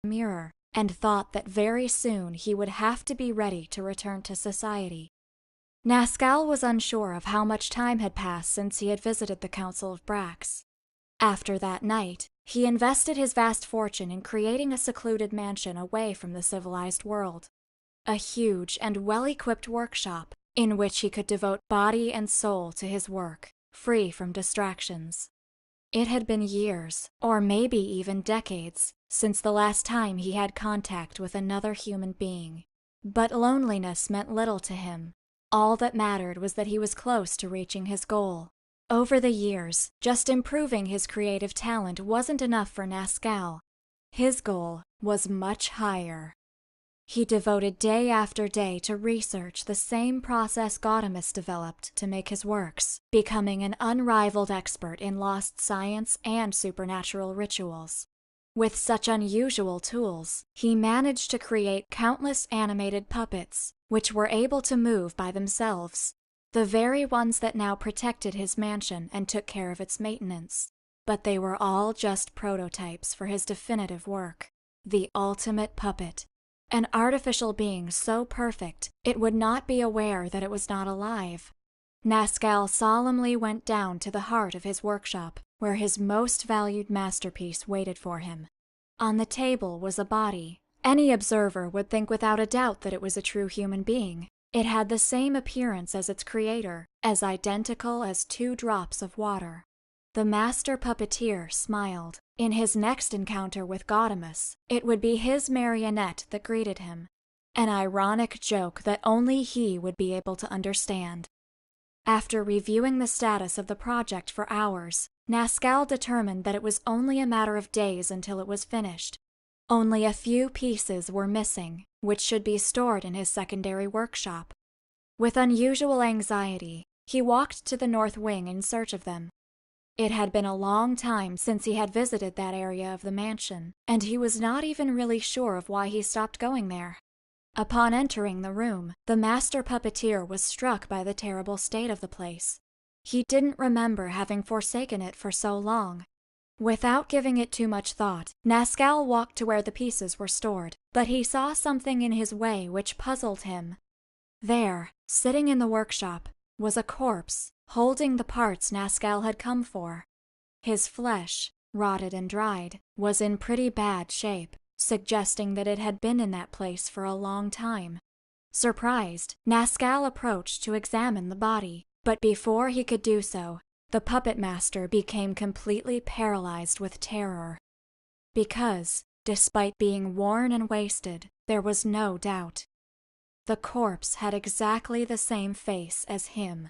mirror and thought that very soon he would have to be ready to return to society. Nazcal was unsure of how much time had passed since he had visited the Council of Brax. After that night, he invested his vast fortune in creating a secluded mansion away from the civilized world. A huge and well-equipped workshop in which he could devote body and soul to his work, free from distractions. It had been years, or maybe even decades, since the last time he had contact with another human being. But loneliness meant little to him. All that mattered was that he was close to reaching his goal. Over the years, just improving his creative talent wasn't enough for Nazcal. His goal was much higher. He devoted day after day to research the same process Gaudeamus developed to make his works, becoming an unrivaled expert in lost science and supernatural rituals. With such unusual tools, he managed to create countless animated puppets, which were able to move by themselves, the very ones that now protected his mansion and took care of its maintenance. But they were all just prototypes for his definitive work, the ultimate puppet. An artificial being so perfect, it would not be aware that it was not alive. Nazcal solemnly went down to the heart of his workshop, where his most valued masterpiece waited for him. On the table was a body. Any observer would think without a doubt that it was a true human being. It had the same appearance as its creator, as identical as 2 drops of water. The master puppeteer smiled. In his next encounter with Gaudeamus, it would be his marionette that greeted him. An ironic joke that only he would be able to understand. After reviewing the status of the project for hours, Nazcal determined that it was only a matter of days until it was finished. Only a few pieces were missing, which should be stored in his secondary workshop. With unusual anxiety, he walked to the north wing in search of them. It had been a long time since he had visited that area of the mansion, and he was not even really sure of why he stopped going there. Upon entering the room, the master puppeteer was struck by the terrible state of the place. He didn't remember having forsaken it for so long. Without giving it too much thought, Nazcal walked to where the pieces were stored, but he saw something in his way which puzzled him. There, sitting in the workshop, was a corpse, holding the parts Nazcal had come for. His flesh, rotted and dried, was in pretty bad shape, suggesting that it had been in that place for a long time. Surprised, Nazcal approached to examine the body, but before he could do so, the puppet master became completely paralyzed with terror. Because, despite being worn and wasted, there was no doubt. The corpse had exactly the same face as him.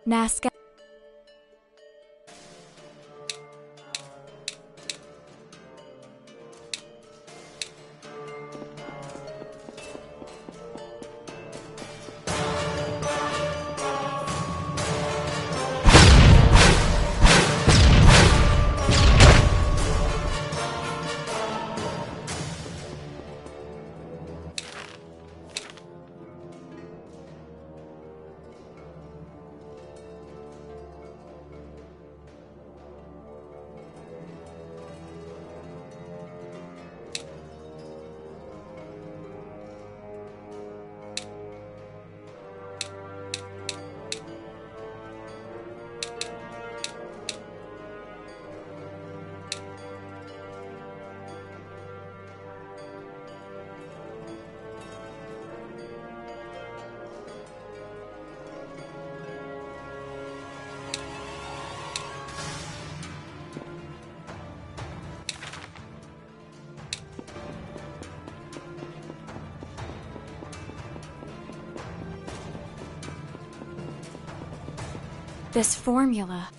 Nazca. This formula.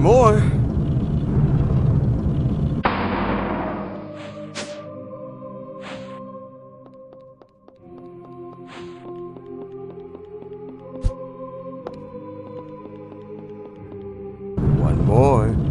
more. One more.